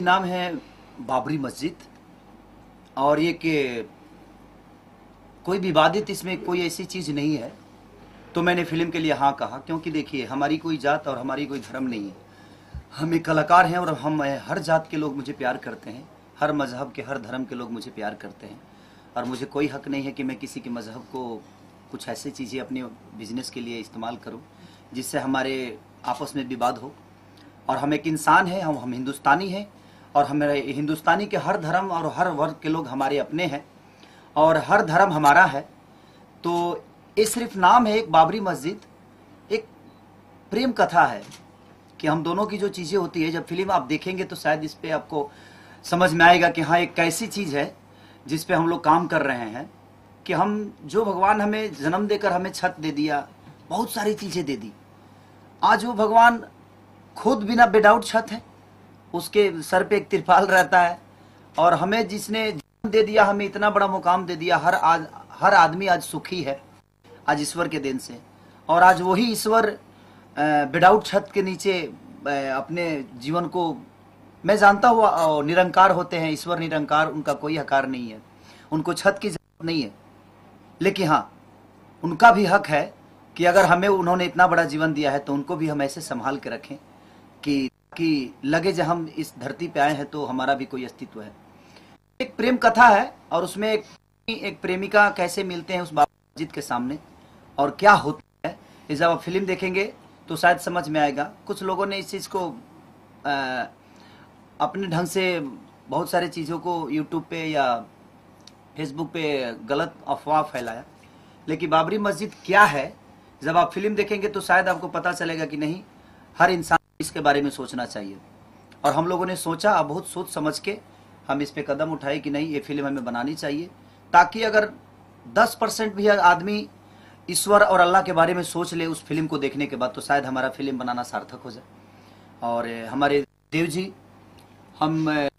नाम है बाबरी मस्जिद। और ये कि कोई विवादित इसमें कोई ऐसी चीज़ नहीं है, तो मैंने फिल्म के लिए हाँ कहा। क्योंकि देखिए, हमारी कोई जात और हमारी कोई धर्म नहीं है। हम एक कलाकार हैं और हम हर जात के लोग मुझे प्यार करते हैं, हर मज़हब के हर धर्म के लोग मुझे प्यार करते हैं। और मुझे कोई हक नहीं है कि मैं किसी के मज़हब को कुछ ऐसी चीज़ें अपने बिजनेस के लिए इस्तेमाल करूं जिससे हमारे आपस में विवाद हो। और हम एक इंसान हैं, हम हिंदुस्तानी हैं, और हमारे हिंदुस्तानी के हर धर्म और हर वर्ग के लोग हमारे अपने हैं और हर धर्म हमारा है। तो ये सिर्फ नाम है एक बाबरी मस्जिद, एक प्रेम कथा है कि हम दोनों की जो चीज़ें होती है, जब फिल्म आप देखेंगे तो शायद इस पे आपको समझ में आएगा कि हाँ, एक कैसी चीज़ है जिस पे हम लोग काम कर रहे हैं। कि हम जो भगवान हमें जन्म देकर हमें छत दे दिया, बहुत सारी चीज़ें दे दी, आज वो भगवान खुद बिना विदाउट छत है, उसके सर पे एक तिरपाल रहता है। और हमें जिसने जन्म दे दिया, हमें इतना बड़ा मुकाम दे दिया, हर आदमी आज सुखी है आज ईश्वर के देन से। और आज वही ईश्वर विदाउट छत के नीचे अपने जीवन को, मैं जानता हूँ निरंकार होते हैं, ईश्वर निरंकार, उनका कोई हकार नहीं है, उनको छत की जरूरत नहीं है। लेकिन हाँ, उनका भी हक है कि अगर हमें उन्होंने इतना बड़ा जीवन दिया है तो उनको भी हम ऐसे संभाल के रखें कि लगे जब हम इस धरती पे आए हैं तो हमारा भी कोई अस्तित्व है। एक प्रेम कथा है और उसमें एक प्रेमिका कैसे मिलते हैं उस बाबरी मस्जिद के सामने और क्या होता है, ये जब आप फिल्म देखेंगे तो शायद समझ में आएगा। कुछ लोगों ने इस चीज़ को अपने ढंग से बहुत सारी चीज़ों को यूट्यूब पे या फेसबुक पे गलत अफवाह फैलाया, लेकिन बाबरी मस्जिद क्या है जब आप फिल्म देखेंगे तो शायद आपको पता चलेगा कि नहीं, हर इंसान इसके बारे में सोचना चाहिए। और हम लोगों ने सोचा, बहुत सोच समझ के हम इस पे कदम उठाए कि नहीं, ये फिल्म हमें बनानी चाहिए, ताकि अगर 10% भी आदमी ईश्वर और अल्लाह के बारे में सोच ले उस फिल्म को देखने के बाद, तो शायद हमारा फिल्म बनाना सार्थक हो जाए। और हमारे देव जी, हम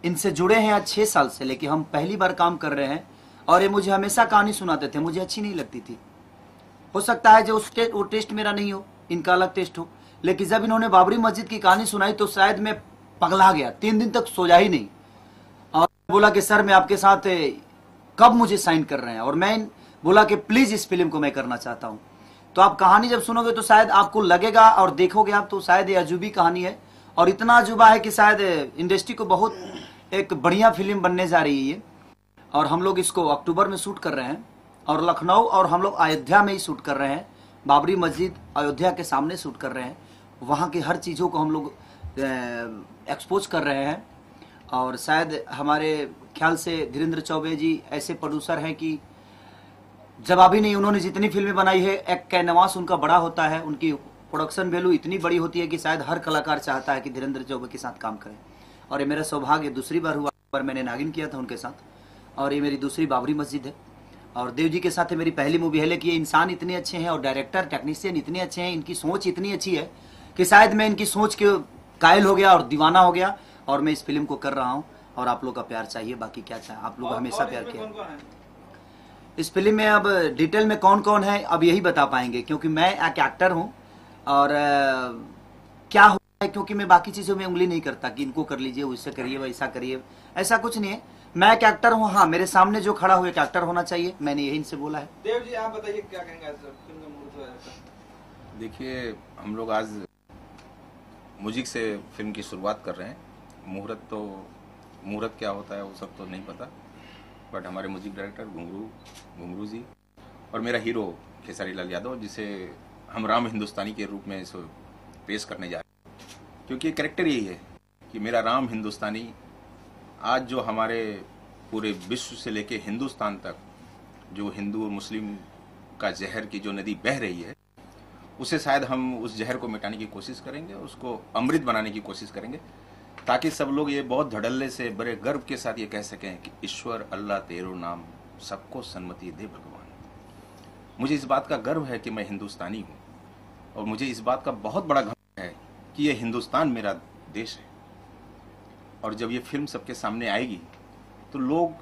इनसे जुड़े हैं आज 6 साल से, लेकिन हम पहली बार काम कर रहे हैं। और ये मुझे हमेशा कहानी सुनाते थे, मुझे अच्छी नहीं लगती थी। हो सकता है जो वो टेस्ट मेरा नहीं हो, इनका अलग टेस्ट हो, लेकिन जब इन्होंने बाबरी मस्जिद की कहानी सुनाई तो शायद मैं पगला गया, 3 दिन तक सोया ही नहीं। और बोला कि सर, मैं आपके साथ कब मुझे साइन कर रहे हैं, और मैं बोला कि प्लीज इस फिल्म को मैं करना चाहता हूं। तो आप कहानी जब सुनोगे तो शायद आपको लगेगा और देखोगे आप तो शायद ये अजूबी कहानी है, और इतना अजूबा है कि शायद इंडस्ट्री को बहुत एक बढ़िया फिल्म बनने जा रही है ये। और हम लोग इसको अक्टूबर में शूट कर रहे हैं, और लखनऊ और हम लोग अयोध्या में ही शूट कर रहे हैं। बाबरी मस्जिद अयोध्या के सामने शूट कर रहे हैं, वहाँ की हर चीज़ों को हम लोग एक्सपोज कर रहे हैं। और शायद हमारे ख्याल से धीरेन्द्र चौबे जी ऐसे प्रोड्यूसर हैं कि जवाबी नहीं, उन्होंने जितनी फिल्में बनाई है, एक कैनवास उनका बड़ा होता है, उनकी प्रोडक्शन वैल्यू इतनी बड़ी होती है कि शायद हर कलाकार चाहता है कि धीरेन्द्र चौबे के साथ काम करें। और ये मेरा सौभाग्य दूसरी बार हुआ, पर मैंने नागिन किया था उनके साथ, और ये मेरी दूसरी बाबरी मस्जिद है। और देव जी के साथ मेरी पहली मूवी है, लेकिन ये इंसान इतने अच्छे हैं और डायरेक्टर टेक्नीशियन इतने अच्छे हैं, इनकी सोच इतनी अच्छी है कि शायद मैं इनकी सोच के कायल हो गया और दीवाना हो गया, और मैं इस फिल्म को कर रहा हूँ। और आप लोग का प्यार चाहिए, बाकी क्या चाहिए, आप लोग हमेशा प्यार किया। इस फिल्म में अब डिटेल में कौन कौन है अब यही बता पाएंगे, क्योंकि मैं एक एक्टर हूँ। और क्या हुआ है, क्योंकि मैं बाकी चीज़ों में उंगली नहीं करता कि इनको कर लीजिए, उससे करिए, वैसा करिए, ऐसा कुछ नहीं है। मैं एक एक्टर हूँ, हाँ, मेरे सामने जो खड़ा हुआ एक एक्टर होना चाहिए, मैंने यही इनसे बोला है। देव जी, आप बताइए क्या कहेंगे आज फिल्म में मुहूर्त? देखिए, हम लोग आज म्यूजिक से फिल्म की शुरुआत कर रहे हैं। मुहूर्त क्या होता है वो सब तो नहीं पता, बट हमारे म्यूजिक डायरेक्टर घुंगरू जी और मेरा हीरो खेसारी लाल यादव, जिसे हम राम हिंदुस्तानी के रूप में इसको पेश करने जा रहे हैं, क्योंकि कैरेक्टर यही है कि मेरा राम हिंदुस्तानी आज जो हमारे पूरे विश्व से लेके हिंदुस्तान तक जो हिंदू और मुस्लिम का जहर की जो नदी बह रही है, उसे शायद हम उस जहर को मिटाने की कोशिश करेंगे, उसको अमृत बनाने की कोशिश करेंगे, ताकि सब लोग ये बहुत धड़ल्ले से बड़े गर्व के साथ ये कह सकें कि ईश्वर अल्लाह तेरो नाम, सबको सन्मति दे भगवान। मुझे इस बात का गर्व है कि मैं हिंदुस्तानी हूँ, और मुझे इस बात का बहुत बड़ा गर्व है कि ये हिंदुस्तान मेरा देश है। और जब ये फिल्म सबके सामने आएगी तो लोग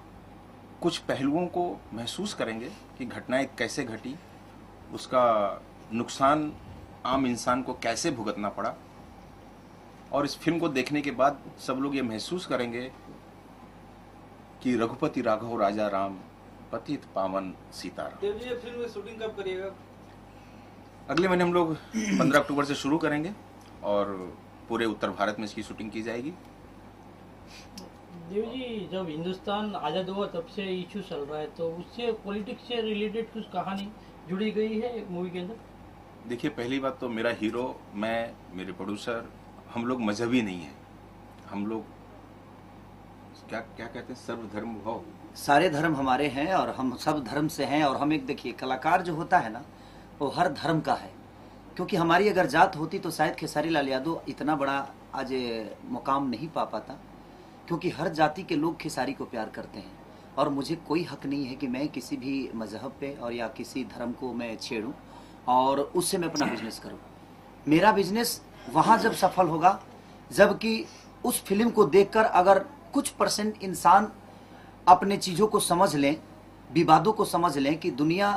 कुछ पहलुओं को महसूस करेंगे कि घटनाएं कैसे घटी, उसका नुकसान आम इंसान को कैसे भुगतना पड़ा, और इस फिल्म को देखने के बाद सब लोग ये महसूस करेंगे कि रघुपति राघव राजा राम पतित पावन सीताराम। देव जी, ये फिल्म की शूटिंग कब करिएगा? अगले महीने हम लोग 15 अक्टूबर से शुरू करेंगे और पूरे उत्तर भारत में इसकी शूटिंग की जाएगी। देव जी, जब हिंदुस्तान आज़ाद हुआ तब से इशू चल रहा है, तो उससे पॉलिटिक्स से रिलेटेड कुछ कहानी जुड़ी गई है मूवी के अंदर? देखिए, पहली बात तो मेरा हीरो, मैं, मेरे प्रोड्यूसर, हम लोग मजहबी नहीं हैं। हम लोग क्या क्या कहते हैं, सर्वधर्म भाव। सारे धर्म हमारे हैं और हम सब धर्म से हैं। और हम एक देखिए, कलाकार जो होता है ना, वो हर धर्म का है। क्योंकि हमारी अगर जात होती तो शायद खेसारी लाल यादव इतना बड़ा आज मुकाम नहीं पा पाता। क्योंकि हर जाति के लोग खेसारी को प्यार करते हैं और मुझे कोई हक नहीं है कि मैं किसी भी मजहब पे और या किसी धर्म को मैं छेड़ूं और उससे मैं अपना बिजनेस करूं। मेरा बिजनेस वहाँ जब सफल होगा जबकि उस फिल्म को देखकर अगर कुछ % इंसान अपने चीज़ों को समझ लें, विवादों को समझ लें कि दुनिया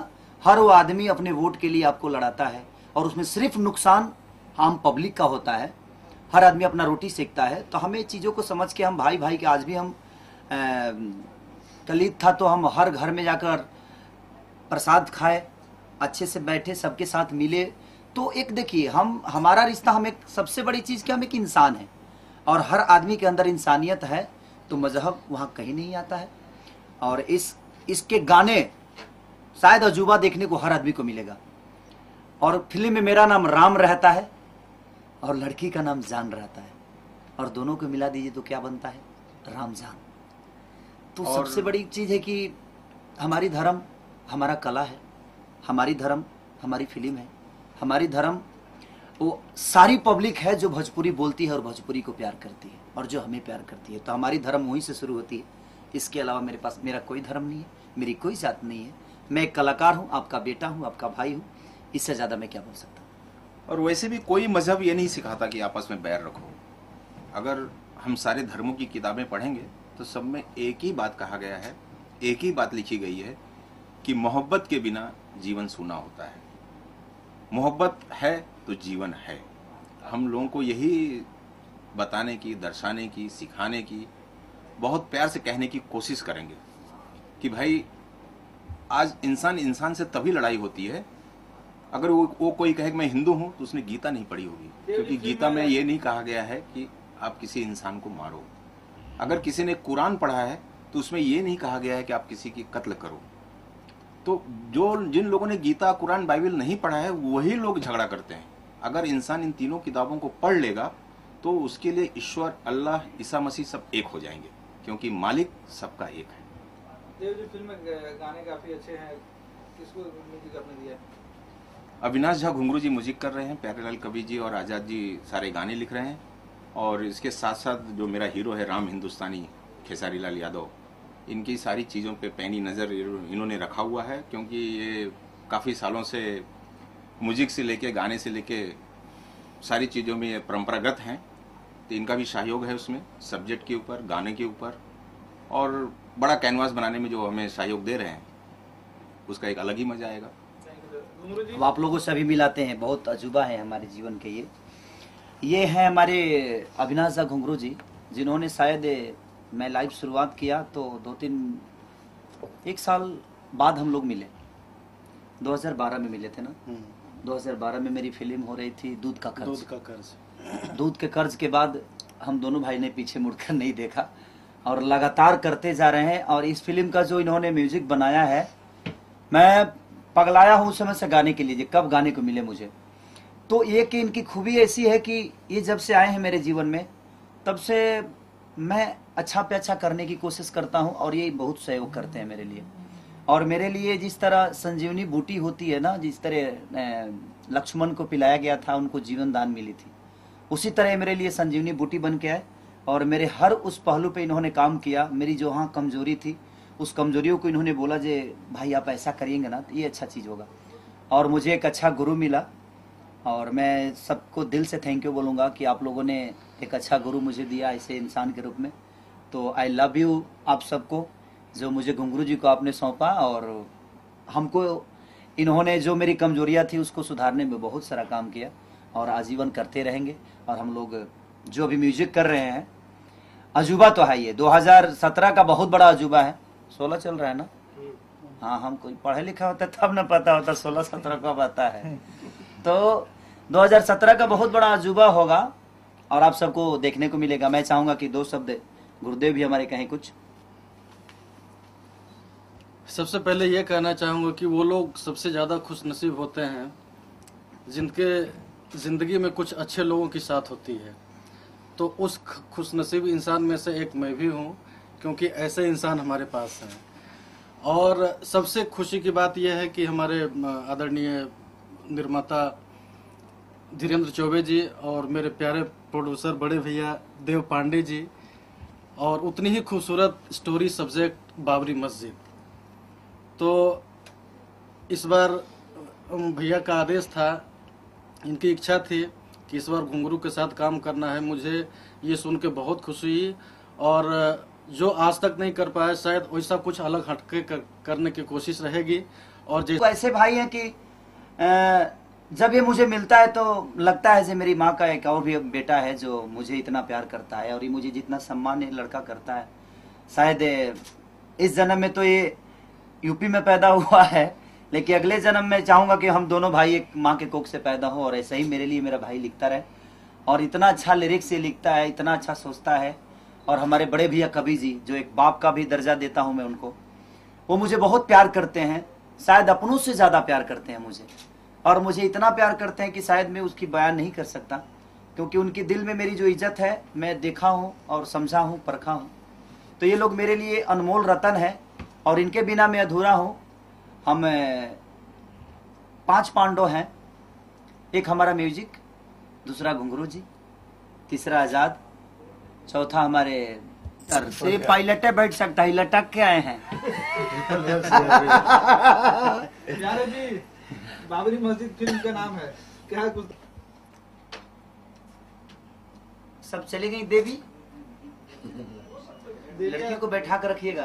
हर वो आदमी अपने वोट के लिए आपको लड़ाता है और उसमें सिर्फ नुकसान आम पब्लिक का होता है, हर आदमी अपना रोटी सेकता है। तो हमें चीज़ों को समझ के हम भाई भाई के, आज भी हम कल ईद था तो हम हर घर में जाकर प्रसाद खाए, अच्छे से बैठे, सबके साथ मिले। तो एक देखिए, हमारा रिश्ता, हम एक सबसे बड़ी चीज़ क्या, हम एक इंसान है और हर आदमी के अंदर इंसानियत है, तो मजहब वहाँ कहीं नहीं आता है। और इसके गाने शायद अजूबा देखने को हर आदमी को मिलेगा। और फिल्म में मेरा नाम राम रहता है और लड़की का नाम जान रहता है और दोनों को मिला दीजिए तो क्या बनता है, रामजान। तो सबसे बड़ी चीज़ है कि हमारी धर्म हमारा कला है, हमारी धर्म हमारी फिल्म है, हमारी धर्म वो सारी पब्लिक है जो भोजपुरी बोलती है और भोजपुरी को प्यार करती है और जो हमें प्यार करती है। तो हमारी धर्म वहीं से शुरू होती है। इसके अलावा मेरे पास मेरा कोई धर्म नहीं है, मेरी कोई जात नहीं है। मैं एक कलाकार हूँ, आपका बेटा हूँ, आपका भाई हूँ, इससे ज़्यादा मैं क्या बोल सकता हूँ। और वैसे भी कोई मजहब ये नहीं सिखाता कि आपस में बैर रखो। अगर हम सारे धर्मों की किताबें पढ़ेंगे तो सब में एक ही बात कहा गया है, एक ही बात लिखी गई है कि मोहब्बत के बिना जीवन सूना होता है। मोहब्बत है तो जीवन है। हम लोगों को यही बताने की, दर्शाने की, सिखाने की, बहुत प्यार से कहने की कोशिश करेंगे कि भाई आज इंसान से तभी लड़ाई होती है अगर वो कोई कहे कि मैं हिंदू हूं तो उसने गीता नहीं पढ़ी होगी। क्योंकि गीता में ये नहीं कहा गया है कि आप किसी इंसान को मारो। अगर किसी ने कुरान पढ़ा है तो उसमें ये नहीं कहा गया है कि आप किसी की कत्ल करो। तो जिन लोगों ने गीता, कुरान, बाइबल नहीं पढ़ा है वही लोग झगड़ा करते हैं। अगर इंसान इन तीनों किताबों को पढ़ लेगा तो उसके लिए ईश्वर, अल्लाह, ईसा मसीह सब एक हो जाएंगे, क्योंकि मालिक सबका एक है। देव जी, फिल्म में गाने काफी अच्छे हैं, किसको म्यूजिक आपने दिया? अविनाश झा घुंगरू जी म्यूजिक कर रहे हैं, प्यारेलाल कबीर जी और आज़ाद जी सारे गाने लिख रहे हैं। और इसके साथ साथ जो मेरा हीरो है राम हिंदुस्तानी, खेसारी लाल यादव, इनकी सारी चीज़ों पे पैनी नज़र इन्होंने रखा हुआ है। क्योंकि ये काफ़ी सालों से म्यूजिक से लेके, गाने से लेके सारी चीज़ों में ये परंपरागत हैं। तो इनका भी सहयोग है उसमें, सब्जेक्ट के ऊपर, गाने के ऊपर, और बड़ा कैनवास बनाने में जो हमें सहयोग दे रहे हैं उसका एक अलग ही मजा आएगा। अब आप लोगों से अभी मिलाते हैं, बहुत अजूबा है हमारे जीवन के। ये हैं हमारे अविनाश झा घुंगरू जी, जिन्होंने शायद मैं लाइव शुरुआत किया तो 1 साल बाद हम लोग मिले। 2012 में मिले थे ना। 2012 में मेरी फिल्म हो रही थी दूध का कर्ज। दूध के कर्ज के बाद हम दोनों भाई ने पीछे मुड़कर नहीं देखा और लगातार करते जा रहे हैं। और इस फिल्म का जो इन्होंने म्यूजिक बनाया है, मैं पगलाया हूँ उस समय से गाने के लिए, कब गाने को मिले मुझे। तो एक इनकी खूबी ऐसी है कि ये जब से आए हैं मेरे जीवन में तब से मैं अच्छा पे अच्छा करने की कोशिश करता हूँ और ये बहुत सहयोग करते हैं मेरे लिए। और मेरे लिए जिस तरह संजीवनी बूटी होती है ना, जिस तरह लक्ष्मण को पिलाया गया था, उनको जीवन दान मिली थी, उसी तरह मेरे लिए संजीवनी बूटी बन के आए और मेरे हर उस पहलू पे इन्होंने काम किया। मेरी जो हाँ कमजोरी थी, उस कमजोरियों को इन्होंने बोला जे भाई आप ऐसा करिएंगे ना तो ये अच्छा चीज़ होगा। और मुझे एक अच्छा गुरु मिला और मैं सबको दिल से थैंक यू बोलूँगा कि आप लोगों ने एक अच्छा गुरु मुझे दिया ऐसे इंसान के रूप में। तो आई लव यू आप सबको, जो मुझे घुंगरू जी को आपने सौंपा और हमको इन्होंने जो मेरी कमजोरियाँ थी उसको सुधारने में बहुत सारा काम किया और आजीवन करते रहेंगे। और हम लोग जो अभी म्यूजिक कर रहे हैं, अजूबा तो है ये 2017 का बहुत बड़ा अजूबा है। 16 चल रहा है ना? हाँ, हम कोई पढ़े लिखा होता तब ना पता होता 16-17 कब आता है। तो 2017 का बहुत बड़ा अजूबा होगा और आप सबको देखने को मिलेगा। मैं चाहूंगा कि 2 शब्द गुरुदेव भी हमारे कहें कुछ। सबसे पहले ये कहना चाहूँगा कि वो लोग सबसे ज़्यादा खुशनसीब होते हैं जिनके ज़िंदगी में कुछ अच्छे लोगों की साथ होती है। तो उस खुशनसीब इंसान में से एक मैं भी हूँ, क्योंकि ऐसे इंसान हमारे पास हैं। और सबसे खुशी की बात यह है कि हमारे आदरणीय निर्माता धीरेन्द्र चौबे जी और मेरे प्यारे प्रोड्यूसर बड़े भैया देव पांडे जी, और उतनी ही खूबसूरत स्टोरी सब्जेक्ट बाबरी मस्जिद। तो इस बार भैया का आदेश था, इनकी इच्छा थी कि इस बार घुंघरू के साथ काम करना है। मुझे ये सुन के बहुत खुशी हुई, और जो आज तक नहीं कर पाया शायद वैसा कुछ अलग हटके करने की कोशिश रहेगी। और तो ऐसे भाई हैं कि जब ये मुझे मिलता है तो लगता है जैसे मेरी माँ का एक और भी बेटा है जो मुझे इतना प्यार करता है, और ये मुझे जितना सम्मान ये लड़का करता है, शायद इस जन्म में तो ये यूपी में पैदा हुआ है, लेकिन अगले जन्म में चाहूंगा कि हम दोनों भाई एक माँ के कोख से पैदा हो, और ऐसा ही मेरे लिए मेरा भाई लिखता रहे। और इतना अच्छा लिरिक्स ये लिखता है, इतना अच्छा सोचता है। और हमारे बड़े भैया कवि जी, जो एक बाप का भी दर्जा देता हूं मैं उनको, वो मुझे बहुत प्यार करते हैं, शायद अपनों से ज्यादा प्यार करते हैं मुझे। और मुझे इतना प्यार करते हैं कि शायद मैं उसकी बयान नहीं कर सकता, क्योंकि उनके दिल में मेरी जो इज्जत है मैं देखा हूँ और समझा हूँ, परखा हूँ। तो ये लोग मेरे लिए अनमोल रतन है, और इनके बिना मैं अधूरा हूँ। हम 5 पांडव हैं, एक हमारा म्यूजिक, दूसरा घुंघरू जी, तीसरा आजाद, चौथा हमारे सर से पायलट बैठ सकता है, लटक के आए हैं। प्यारे जी, बाबरी मस्जिद फिल्म का नाम है क्या? कुछ सब चली गई देवी, लड़की को बैठा कर रखिएगा।